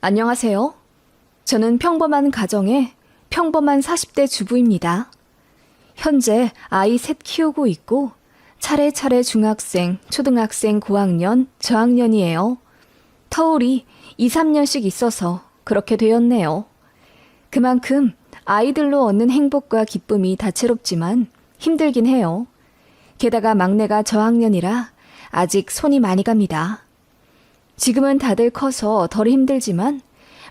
안녕하세요. 저는 평범한 가정의 평범한 40대 주부입니다. 현재 아이 셋 키우고 있고 차례차례 중학생, 초등학생, 고학년, 저학년이에요. 터울이 2, 3년씩 있어서 그렇게 되었네요. 그만큼 아이들로 얻는 행복과 기쁨이 다채롭지만 힘들긴 해요. 게다가 막내가 저학년이라 아직 손이 많이 갑니다. 지금은 다들 커서 덜 힘들지만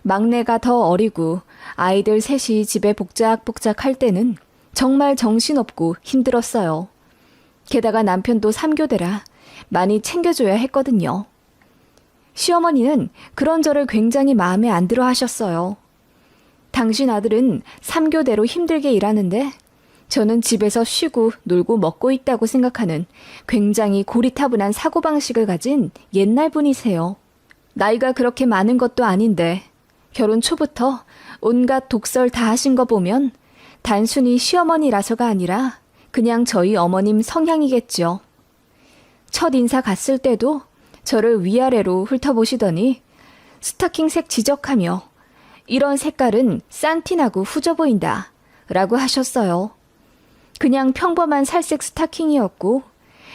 막내가 더 어리고 아이들 셋이 집에 복작복작 할 때는 정말 정신없고 힘들었어요. 게다가 남편도 3교대라 많이 챙겨줘야 했거든요. 시어머니는 그런 저를 굉장히 마음에 안 들어 하셨어요. 당신 아들은 3교대로 힘들게 일하는데 저는 집에서 쉬고 놀고 먹고 있다고 생각하는 굉장히 고리타분한 사고방식을 가진 옛날 분이세요. 나이가 그렇게 많은 것도 아닌데 결혼 초부터 온갖 독설 다 하신 거 보면 단순히 시어머니라서가 아니라 그냥 저희 어머님 성향이겠죠. 첫 인사 갔을 때도 저를 위아래로 훑어보시더니 스타킹색 지적하며 이런 색깔은 싼티나고 후져 보인다 라고 하셨어요. 그냥 평범한 살색 스타킹이었고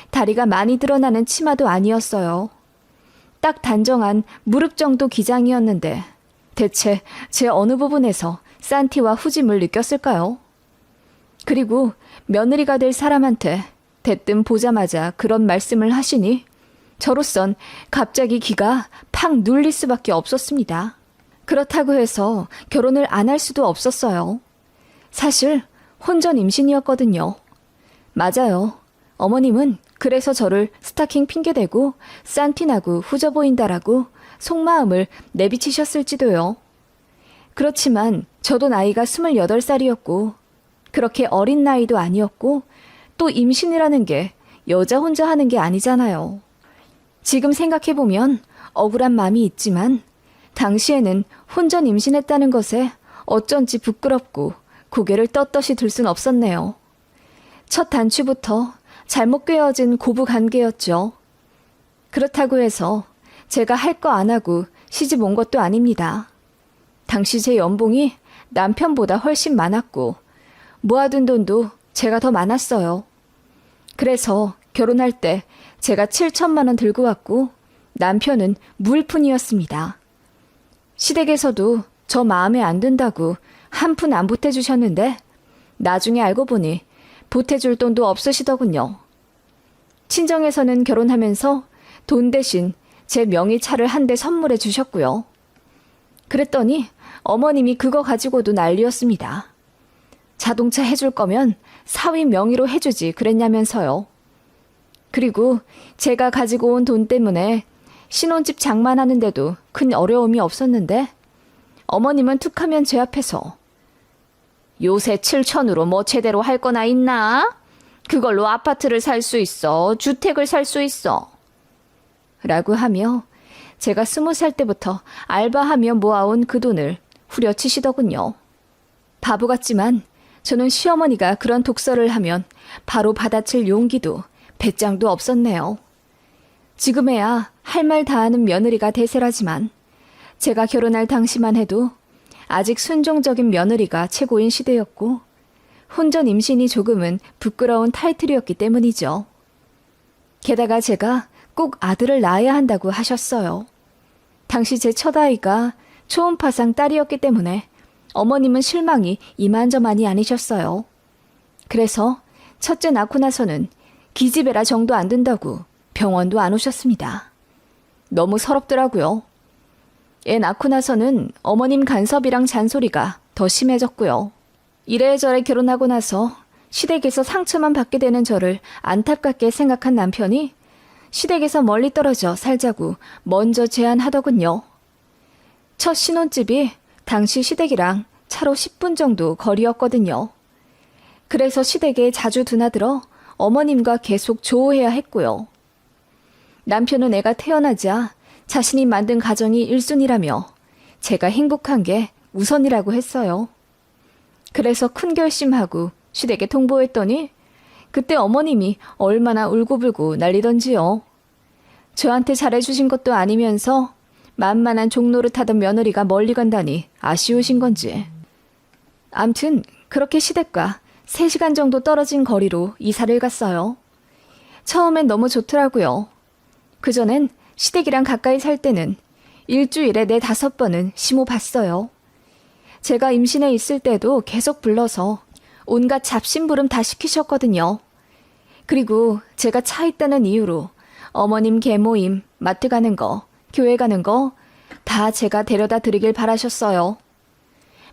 다리가 많이 드러나는 치마도 아니었어요. 딱 단정한 무릎 정도 기장이었는데 대체 제 어느 부분에서 싼티와 후짐을 느꼈을까요? 그리고 며느리가 될 사람한테 대뜸 보자마자 그런 말씀을 하시니 저로선 갑자기 기가 팍 눌릴 수밖에 없었습니다. 그렇다고 해서 결혼을 안 할 수도 없었어요. 사실 혼전 임신이었거든요. 맞아요. 어머님은 그래서 저를 스타킹 핑계대고 싼티나고 후져 보인다라고 속마음을 내비치셨을지도요. 그렇지만 저도 나이가 28살이었고 그렇게 어린 나이도 아니었고 또 임신이라는 게 여자 혼자 하는 게 아니잖아요. 지금 생각해보면 억울한 마음이 있지만 당시에는 혼전 임신했다는 것에 어쩐지 부끄럽고 고개를 떳떳이 들 순 없었네요. 첫 단추부터 잘못 꿰어진 고부 관계였죠. 그렇다고 해서 제가 할 거 안 하고 시집 온 것도 아닙니다. 당시 제 연봉이 남편보다 훨씬 많았고 모아둔 돈도 제가 더 많았어요. 그래서 결혼할 때 제가 7천만 원 들고 왔고 남편은 무일푼이었습니다. 시댁에서도 저 마음에 안 든다고 한 푼 안 보태주셨는데 나중에 알고 보니 보태줄 돈도 없으시더군요. 친정에서는 결혼하면서 돈 대신 제 명의차를 한 대 선물해 주셨고요. 그랬더니 어머님이 그거 가지고도 난리였습니다. 자동차 해줄 거면 사위 명의로 해주지 그랬냐면서요. 그리고 제가 가지고 온 돈 때문에 신혼집 장만하는데도 큰 어려움이 없었는데 어머님은 툭하면 제 앞에서 요새 7천으로 뭐 제대로 할 거나 있나? 그걸로 아파트를 살 수 있어. 주택을 살 수 있어. 라고 하며 제가 20살 때부터 알바하며 모아온 그 돈을 후려치시더군요. 바보 같지만 저는 시어머니가 그런 독설을 하면 바로 받아칠 용기도 배짱도 없었네요. 지금에야 할 말 다 하는 며느리가 대세라지만 제가 결혼할 당시만 해도 아직 순종적인 며느리가 최고인 시대였고 혼전 임신이 조금은 부끄러운 타이틀이었기 때문이죠. 게다가 제가 꼭 아들을 낳아야 한다고 하셨어요. 당시 제 첫아이가 초음파상 딸이었기 때문에 어머님은 실망이 이만저만이 아니셨어요. 그래서 첫째 낳고 나서는 기집애라 정도 안 된다고 병원도 안 오셨습니다. 너무 서럽더라고요. 애 낳고 나서는 어머님 간섭이랑 잔소리가 더 심해졌고요. 이래저래 결혼하고 나서 시댁에서 상처만 받게 되는 저를 안타깝게 생각한 남편이 시댁에서 멀리 떨어져 살자고 먼저 제안하더군요. 첫 신혼집이 당시 시댁이랑 차로 10분 정도 거리였거든요. 그래서 시댁에 자주 드나들어 어머님과 계속 조호해야 했고요. 남편은 애가 태어나자 자신이 만든 가정이 1순위라며 제가 행복한 게 우선이라고 했어요. 그래서 큰 결심하고 시댁에 통보했더니 그때 어머님이 얼마나 울고불고 난리던지요. 저한테 잘해주신 것도 아니면서 만만한 종로를 타던 며느리가 멀리 간다니 아쉬우신 건지. 암튼 그렇게 시댁과 3시간 정도 떨어진 거리로 이사를 갔어요. 처음엔 너무 좋더라고요. 그전엔 시댁이랑 가까이 살 때는 일주일에 4-5번은 시모 봤어요. 제가 임신해 있을 때도 계속 불러서 온갖 잡심부름 다 시키셨거든요. 그리고 제가 차 있다는 이유로 어머님 개모임, 마트 가는 거, 교회 가는 거 다 제가 데려다 드리길 바라셨어요.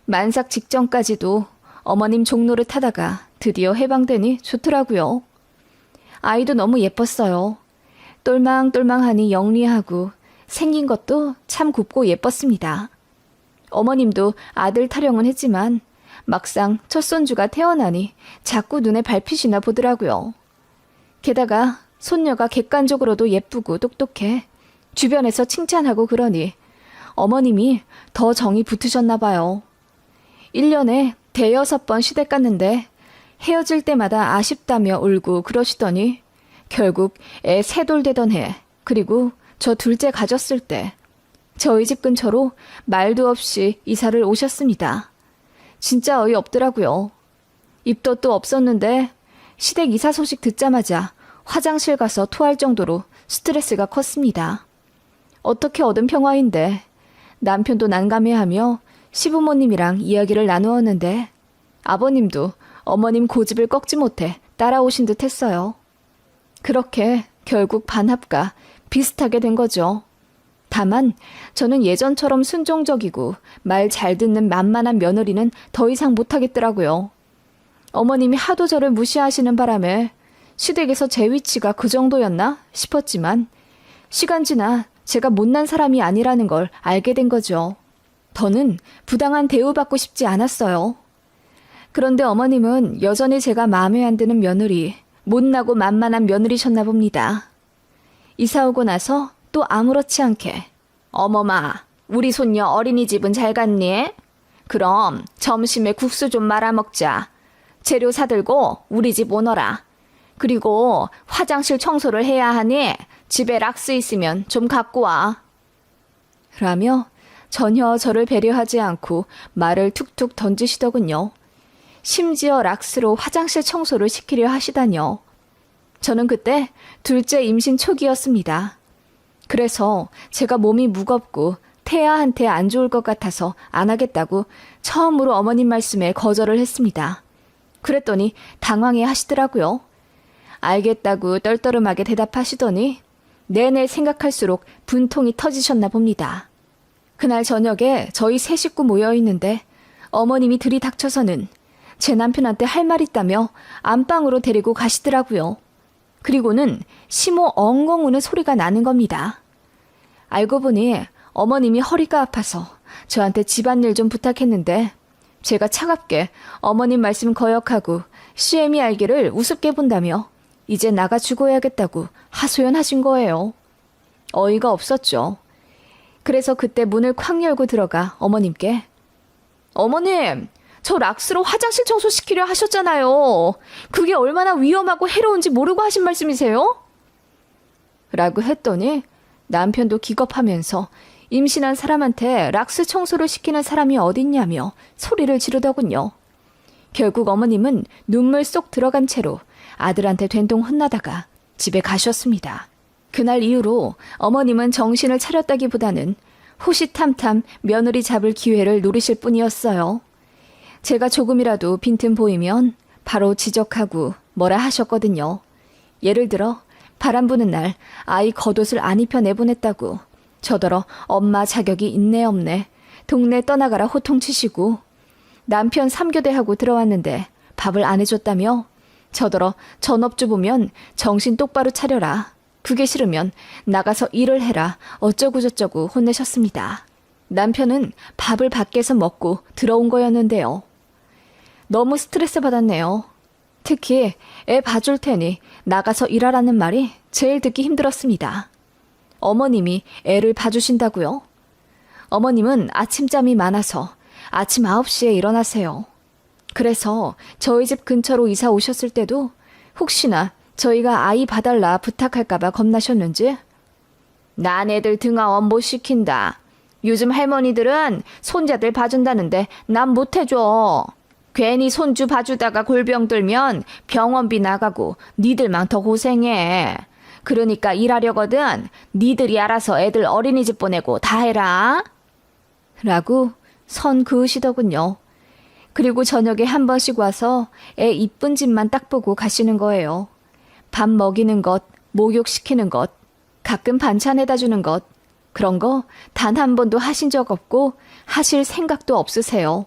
만삭 직전까지도 어머님 종로를 타다가 드디어 해방되니 좋더라고요. 아이도 너무 예뻤어요. 똘망똘망하니 영리하고 생긴 것도 참 곱고 예뻤습니다. 어머님도 아들 타령은 했지만 막상 첫 손주가 태어나니 자꾸 눈에 밟히시나 보더라고요. 게다가 손녀가 객관적으로도 예쁘고 똑똑해 주변에서 칭찬하고 그러니 어머님이 더 정이 붙으셨나 봐요. 1년에 5-6번 시댁 갔는데 헤어질 때마다 아쉽다며 울고 그러시더니 결국 애 3돌 되던 해, 그리고 저 둘째 가졌을 때 저희 집 근처로 말도 없이 이사를 오셨습니다. 진짜 어이없더라고요. 입덧도 없었는데 시댁 이사 소식 듣자마자 화장실 가서 토할 정도로 스트레스가 컸습니다. 어떻게 얻은 평화인데 남편도 난감해하며 시부모님이랑 이야기를 나누었는데 아버님도 어머님 고집을 꺾지 못해 따라오신 듯 했어요. 그렇게 결국 반합과 비슷하게 된 거죠. 다만 저는 예전처럼 순종적이고 말 잘 듣는 만만한 며느리는 더 이상 못하겠더라고요. 어머님이 하도 저를 무시하시는 바람에 시댁에서 제 위치가 그 정도였나 싶었지만 시간 지나 제가 못난 사람이 아니라는 걸 알게 된 거죠. 더는 부당한 대우받고 싶지 않았어요. 그런데 어머님은 여전히 제가 마음에 안 드는 며느리, 못나고 만만한 며느리셨나 봅니다. 이사 오고 나서 또 아무렇지 않게 어머마, 우리 손녀 어린이집은 잘 갔니? 그럼 점심에 국수 좀 말아 먹자. 재료 사들고 우리 집 오너라. 그리고 화장실 청소를 해야 하니 집에 락스 있으면 좀 갖고 와. 라며 전혀 저를 배려하지 않고 말을 툭툭 던지시더군요. 심지어 락스로 화장실 청소를 시키려 하시다뇨. 저는 그때 둘째 임신 초기였습니다. 그래서 제가 몸이 무겁고 태아한테 안 좋을 것 같아서 안 하겠다고 처음으로 어머님 말씀에 거절을 했습니다. 그랬더니 당황해 하시더라고요. 알겠다고 떨떠름하게 대답하시더니 내내 생각할수록 분통이 터지셨나 봅니다. 그날 저녁에 저희 3식구 모여 있는데 어머님이 들이닥쳐서는 제 남편한테 할 말 있다며 안방으로 데리고 가시더라고요. 그리고는 시모 엉엉 우는 소리가 나는 겁니다. 알고 보니 어머님이 허리가 아파서 저한테 집안일 좀 부탁했는데 제가 차갑게 어머님 말씀 거역하고 시애미 알기를 우습게 본다며 이제 나가 죽어야겠다고 하소연하신 거예요. 어이가 없었죠. 그래서 그때 문을 콱 열고 들어가 어머님께 어머님, 저 락스로 화장실 청소시키려 하셨잖아요. 그게 얼마나 위험하고 해로운지 모르고 하신 말씀이세요? 라고 했더니 남편도 기겁하면서 임신한 사람한테 락스 청소를 시키는 사람이 어딨냐며 소리를 지르더군요. 결국 어머님은 눈물 쏙 들어간 채로 아들한테 된통 혼나다가 집에 가셨습니다. 그날 이후로 어머님은 정신을 차렸다기보다는 호시탐탐 며느리 잡을 기회를 노리실 뿐이었어요. 제가 조금이라도 빈틈 보이면 바로 지적하고 뭐라 하셨거든요. 예를 들어 바람 부는 날 아이 겉옷을 안 입혀 내보냈다고 저더러 엄마 자격이 있네 없네 동네 떠나가라 호통치시고 남편 3교대하고 들어왔는데 밥을 안 해줬다며 저더러 전업주부면 정신 똑바로 차려라. 그게 싫으면 나가서 일을 해라. 어쩌고저쩌고 혼내셨습니다. 남편은 밥을 밖에서 먹고 들어온 거였는데요. 너무 스트레스 받았네요. 특히 애 봐줄 테니 나가서 일하라는 말이 제일 듣기 힘들었습니다. 어머님이 애를 봐주신다고요? 어머님은 아침잠이 많아서 아침 9시에 일어나세요. 그래서 저희 집 근처로 이사 오셨을 때도 혹시나 저희가 아이 봐달라 부탁할까봐 겁나셨는지 난 애들 등하원 못 시킨다. 요즘 할머니들은 손자들 봐준다는데 난 못해줘. 괜히 손주 봐주다가 골병 들면 병원비 나가고 니들만 더 고생해. 그러니까 일하려거든 니들이 알아서 애들 어린이집 보내고 다 해라. 라고 선 그으시더군요. 그리고 저녁에 한 번씩 와서 애 이쁜 집만 딱 보고 가시는 거예요. 밥 먹이는 것, 목욕시키는 것, 가끔 반찬해다 주는 것, 그런 거 단 한 번도 하신 적 없고 하실 생각도 없으세요.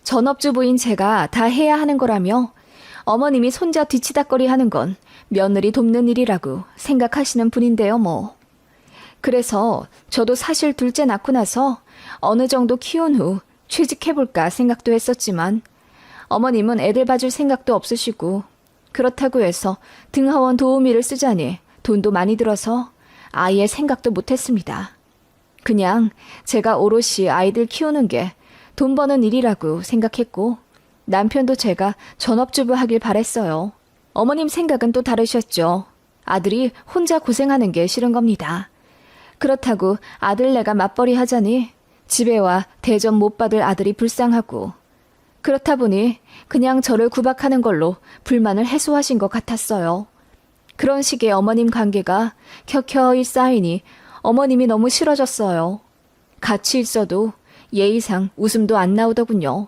전업주부인 제가 다 해야 하는 거라며 어머님이 손자 뒤치다꺼리 하는 건 며느리 돕는 일이라고 생각하시는 분인데요, 뭐. 그래서 저도 사실 둘째 낳고 나서 어느 정도 키운 후 취직해볼까 생각도 했었지만 어머님은 애들 봐줄 생각도 없으시고 그렇다고 해서 등하원 도우미를 쓰자니 돈도 많이 들어서 아예 생각도 못했습니다. 그냥 제가 오롯이 아이들 키우는 게 돈 버는 일이라고 생각했고 남편도 제가 전업주부 하길 바랬어요. 어머님 생각은 또 다르셨죠. 아들이 혼자 고생하는 게 싫은 겁니다. 그렇다고 아들내가 맞벌이 하자니 집에 와 대접 못 받을 아들이 불쌍하고 그렇다 보니 그냥 저를 구박하는 걸로 불만을 해소하신 것 같았어요. 그런 식의 어머님 관계가 켜켜이 쌓이니 어머님이 너무 싫어졌어요. 같이 있어도 예의상 웃음도 안 나오더군요.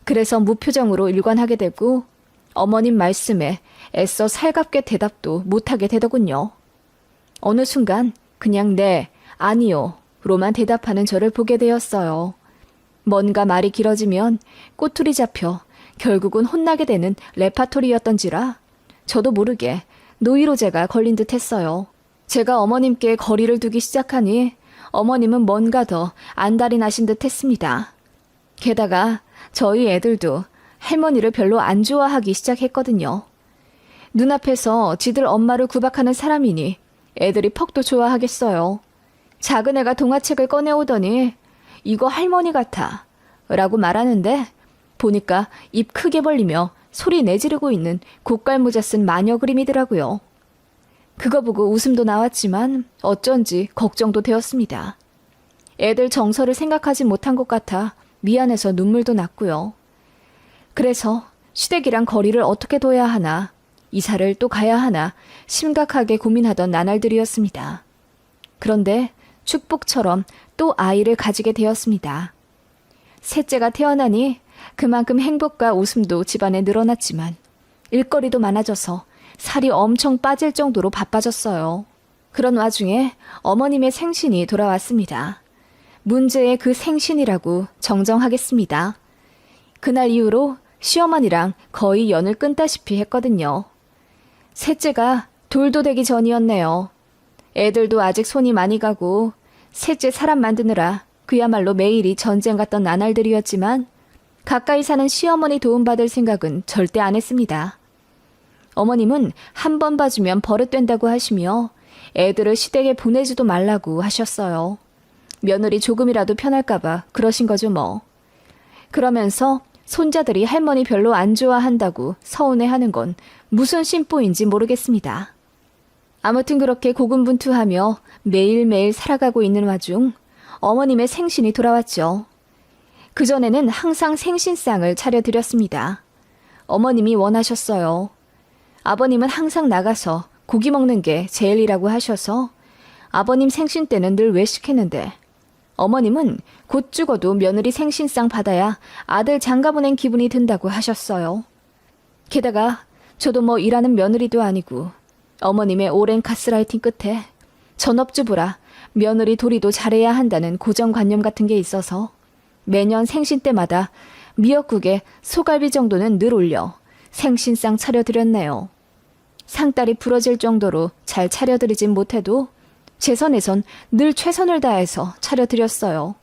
그래서 무표정으로 일관하게 되고 어머님 말씀에 애써 살갑게 대답도 못하게 되더군요. 어느 순간 그냥 네, 아니요 로만 대답하는 저를 보게 되었어요. 뭔가 말이 길어지면 꼬투리 잡혀 결국은 혼나게 되는 레파토리였던지라 저도 모르게 노이로제가 걸린 듯 했어요. 제가 어머님께 거리를 두기 시작하니 어머님은 뭔가 더 안달이 나신 듯 했습니다. 게다가 저희 애들도 할머니를 별로 안 좋아하기 시작했거든요. 눈앞에서 지들 엄마를 구박하는 사람이니 애들이 퍽도 좋아하겠어요. 작은 애가 동화책을 꺼내오더니 이거 할머니 같아 라고 말하는데 보니까 입 크게 벌리며 소리 내지르고 있는 고깔모자 쓴 마녀 그림이더라고요. 그거 보고 웃음도 나왔지만 어쩐지 걱정도 되었습니다. 애들 정서를 생각하지 못한 것 같아 미안해서 눈물도 났고요. 그래서 시댁이랑 거리를 어떻게 둬야 하나, 이사를 또 가야 하나 심각하게 고민하던 나날들이었습니다. 그런데 축복처럼 또 아이를 가지게 되었습니다. 셋째가 태어나니 그만큼 행복과 웃음도 집안에 늘어났지만 일거리도 많아져서 살이 엄청 빠질 정도로 바빠졌어요. 그런 와중에 어머님의 생신이 돌아왔습니다. 문제의 그 생신이라고 정정하겠습니다. 그날 이후로 시어머니랑 거의 연을 끊다시피 했거든요. 셋째가 돌도 되기 전이었네요. 애들도 아직 손이 많이 가고 셋째 사람 만드느라 그야말로 매일이 전쟁 같던 나날들이었지만 가까이 사는 시어머니 도움받을 생각은 절대 안 했습니다. 어머님은 한 번 봐주면 버릇된다고 하시며 애들을 시댁에 보내지도 말라고 하셨어요. 며느리 조금이라도 편할까봐 그러신 거죠 뭐. 그러면서 손자들이 할머니 별로 안 좋아한다고 서운해하는 건 무슨 심보인지 모르겠습니다. 아무튼 그렇게 고군분투하며 매일매일 살아가고 있는 와중 어머님의 생신이 돌아왔죠. 그전에는 항상 생신상을 차려드렸습니다. 어머님이 원하셨어요. 아버님은 항상 나가서 고기 먹는 게 제일이라고 하셔서 아버님 생신 때는 늘 외식했는데 어머님은 곧 죽어도 며느리 생신상 받아야 아들 장가보낸 기분이 든다고 하셨어요. 게다가 저도 뭐 일하는 며느리도 아니고 어머님의 오랜 가스라이팅 끝에 전업주부라 며느리 도리도 잘해야 한다는 고정관념 같은 게 있어서 매년 생신 때마다 미역국에 소갈비 정도는 늘 올려 생신상 차려드렸네요. 상다리 부러질 정도로 잘 차려드리진 못해도 제 선에선 늘 최선을 다해서 차려드렸어요.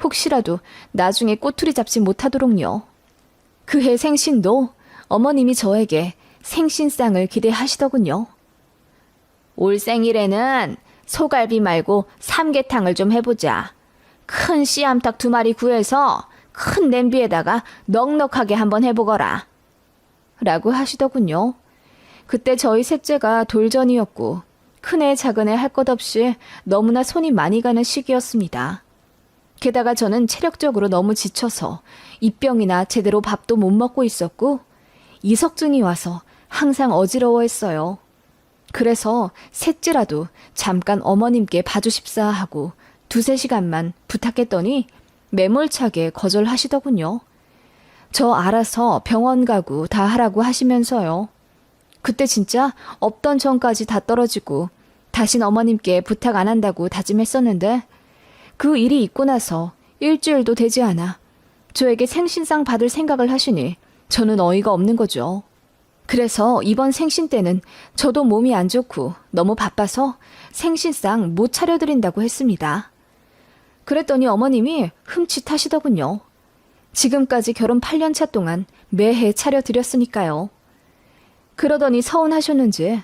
혹시라도 나중에 꼬투리 잡지 못하도록요. 그해 생신도 어머님이 저에게 생신상을 기대하시더군요. 올 생일에는 소갈비 말고 삼계탕을 좀 해보자. 큰 씨암탉 2마리 구해서 큰 냄비에다가 넉넉하게 한번 해보거라. 라고 하시더군요. 그때 저희 셋째가 돌전이었고 큰애 작은애 할 것 없이 너무나 손이 많이 가는 시기였습니다. 게다가 저는 체력적으로 너무 지쳐서 입병이나 제대로 밥도 못 먹고 있었고 이석증이 와서 항상 어지러워했어요. 그래서 셋째라도 잠깐 어머님께 봐주십사 하고 2-3시간만 부탁했더니 매몰차게 거절하시더군요. 저 알아서 병원 가고 다 하라고 하시면서요. 그때 진짜 없던 정까지 다 떨어지고 다신 어머님께 부탁 안 한다고 다짐했었는데 그 일이 있고 나서 일주일도 되지 않아 저에게 생신상 받을 생각을 하시니 저는 어이가 없는 거죠. 그래서 이번 생신 때는 저도 몸이 안 좋고 너무 바빠서 생신상 못 차려드린다고 했습니다. 그랬더니 어머님이 흠칫하시더군요. 지금까지 결혼 8년차 동안 매해 차려드렸으니까요. 그러더니 서운하셨는지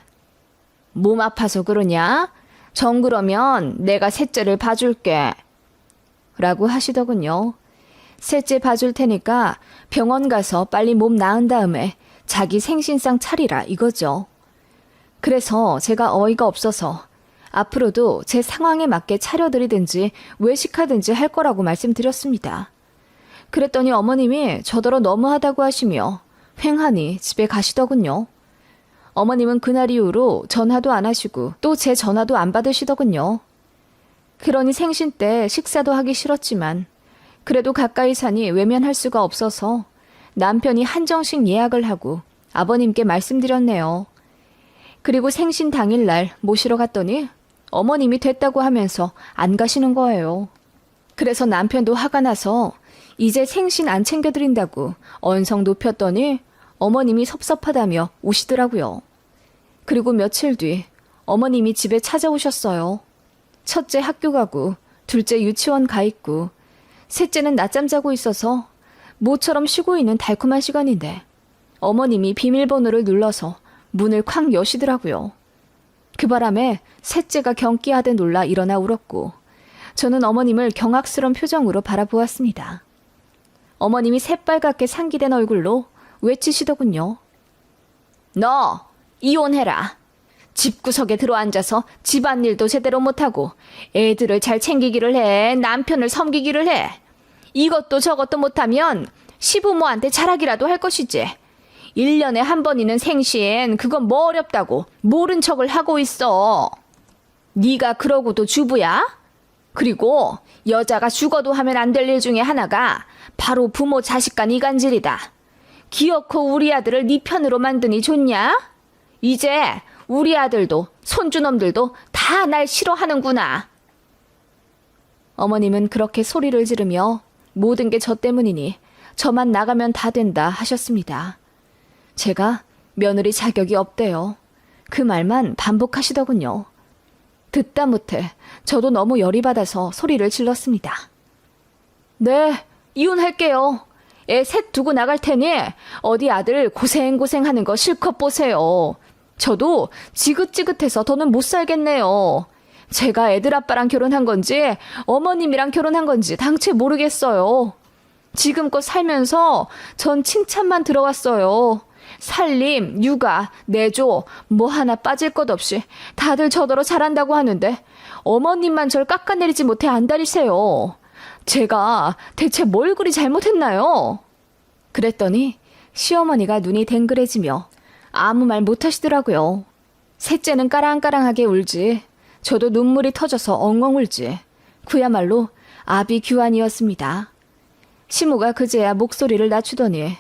몸 아파서 그러냐? 정 그러면 내가 셋째를 봐줄게. 라고 하시더군요. 셋째 봐줄 테니까 병원 가서 빨리 몸 나은 다음에 자기 생신상 차리라 이거죠. 그래서 제가 어이가 없어서 앞으로도 제 상황에 맞게 차려드리든지 외식하든지 할 거라고 말씀드렸습니다. 그랬더니 어머님이 저더러 너무하다고 하시며 횡하니 집에 가시더군요. 어머님은 그날 이후로 전화도 안 하시고 또 제 전화도 안 받으시더군요. 그러니 생신 때 식사도 하기 싫었지만 그래도 가까이 사니 외면할 수가 없어서 남편이 한정식 예약을 하고 아버님께 말씀드렸네요. 그리고 생신 당일날 모시러 갔더니 어머님이 됐다고 하면서 안 가시는 거예요. 그래서 남편도 화가 나서 이제 생신 안 챙겨드린다고 언성 높였더니 어머님이 섭섭하다며 오시더라고요. 그리고 며칠 뒤 어머님이 집에 찾아오셨어요. 첫째 학교 가고 둘째 유치원 가 있고 셋째는 낮잠 자고 있어서 모처럼 쉬고 있는 달콤한 시간인데 어머님이 비밀번호를 눌러서 문을 쾅 여시더라고요. 그 바람에 셋째가 경기하듯 놀라 일어나 울었고 저는 어머님을 경악스러운 표정으로 바라보았습니다. 어머님이 새빨갛게 상기된 얼굴로 외치시더군요. 너 이혼해라. 집구석에 들어앉아서 집안일도 제대로 못하고 애들을 잘 챙기기를 해. 남편을 섬기기를 해. 이것도 저것도 못하면 시부모한테 자락이라도 할 것이지. 1년에 한 번이는 생신 그건 뭐 어렵다고 모른 척을 하고 있어. 네가 그러고도 주부야? 그리고 여자가 죽어도 하면 안 될 일 중에 하나가 바로 부모 자식 간 이간질이다. 기어코 우리 아들을 네 편으로 만드니 좋냐? 이제 우리 아들도 손주놈들도 다 날 싫어하는구나. 어머님은 그렇게 소리를 지르며 모든 게 저 때문이니 저만 나가면 다 된다 하셨습니다. 제가 며느리 자격이 없대요. 그 말만 반복하시더군요. 듣다 못해 저도 너무 열이 받아서 소리를 질렀습니다. 네, 이혼할게요. 애 셋 두고 나갈 테니 어디 아들 고생하는 거 실컷 보세요. 저도 지긋지긋해서 더는 못 살겠네요. 제가 애들 아빠랑 결혼한 건지 어머님이랑 결혼한 건지 당최 모르겠어요. 지금껏 살면서 전 칭찬만 들어왔어요. 살림, 육아, 내조 뭐 하나 빠질 것 없이 다들 저더러 잘한다고 하는데 어머님만 절 깎아내리지 못해 안달이세요. 제가 대체 뭘 그리 잘못했나요? 그랬더니 시어머니가 눈이 댕그레지며 아무 말 못하시더라고요. 셋째는 까랑까랑하게 울지 저도 눈물이 터져서 엉엉 울지 그야말로 아비규환이었습니다. 시모가 그제야 목소리를 낮추더니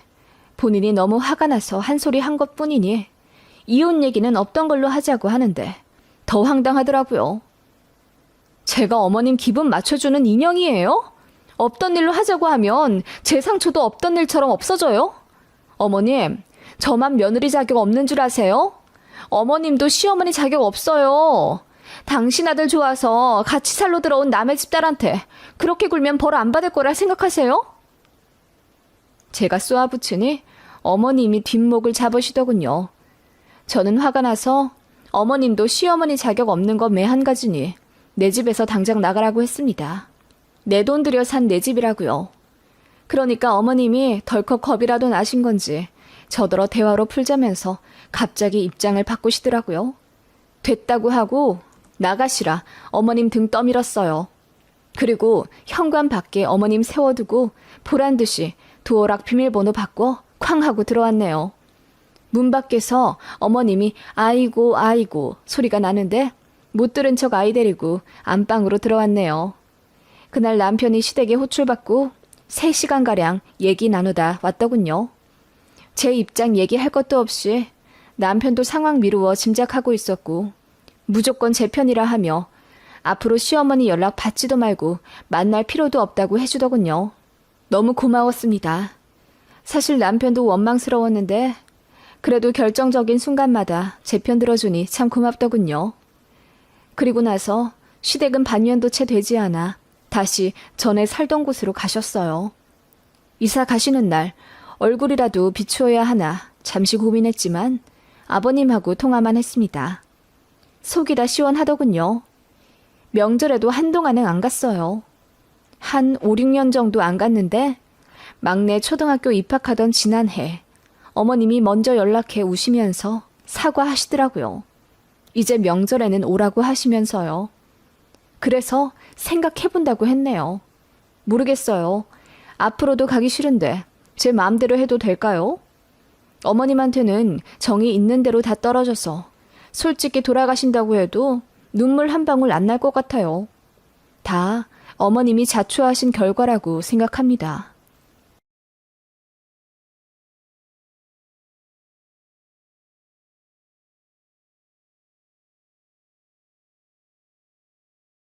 본인이 너무 화가 나서 한 소리 한 것뿐이니 이혼 얘기는 없던 걸로 하자고 하는데 더 황당하더라고요. 제가 어머님 기분 맞춰주는 인형이에요? 없던 일로 하자고 하면 제 상처도 없던 일처럼 없어져요? 어머님, 저만 며느리 자격 없는 줄 아세요? 어머님도 시어머니 자격 없어요. 당신 아들 좋아서 같이 살러 들어온 남의 집 딸한테 그렇게 굴면 벌 안 받을 거라 생각하세요? 제가 쏘아붙이니 어머님이 뒷목을 잡으시더군요. 저는 화가 나서 어머님도 시어머니 자격 없는 거 매한 가지니 내 집에서 당장 나가라고 했습니다. 내 돈 들여 산 내 집이라고요. 그러니까 어머님이 덜컥 겁이라도 나신 건지 저더러 대화로 풀자면서 갑자기 입장을 바꾸시더라고요. 됐다고 하고 나가시라 어머님 등 떠밀었어요. 그리고 현관 밖에 어머님 세워두고 보란 듯이 도어락 비밀번호 바꿔 쾅 하고 들어왔네요. 문 밖에서 어머님이 아이고 아이고 소리가 나는데 못 들은 척 아이 데리고 안방으로 들어왔네요. 그날 남편이 시댁에 호출받고 3시간가량 얘기 나누다 왔더군요. 제 입장 얘기할 것도 없이 남편도 상황 미루어 짐작하고 있었고 무조건 제 편이라 하며 앞으로 시어머니 연락 받지도 말고 만날 필요도 없다고 해주더군요. 너무 고마웠습니다. 사실 남편도 원망스러웠는데 그래도 결정적인 순간마다 제 편 들어주니 참 고맙더군요. 그리고 나서 시댁은 반년도 채 되지 않아 다시 전에 살던 곳으로 가셨어요. 이사 가시는 날 얼굴이라도 비추어야 하나 잠시 고민했지만 아버님하고 통화만 했습니다. 속이 다 시원하더군요. 명절에도 한동안은 안 갔어요. 한 5, 6년 정도 안 갔는데 막내 초등학교 입학하던 지난해 어머님이 먼저 연락해 우시면서 사과하시더라고요. 이제 명절에는 오라고 하시면서요. 그래서 생각해본다고 했네요. 모르겠어요. 앞으로도 가기 싫은데 제 마음대로 해도 될까요? 어머님한테는 정이 있는 대로 다 떨어져서 솔직히 돌아가신다고 해도 눈물 한 방울 안 날 것 같아요. 다 어머님이 자초하신 결과라고 생각합니다.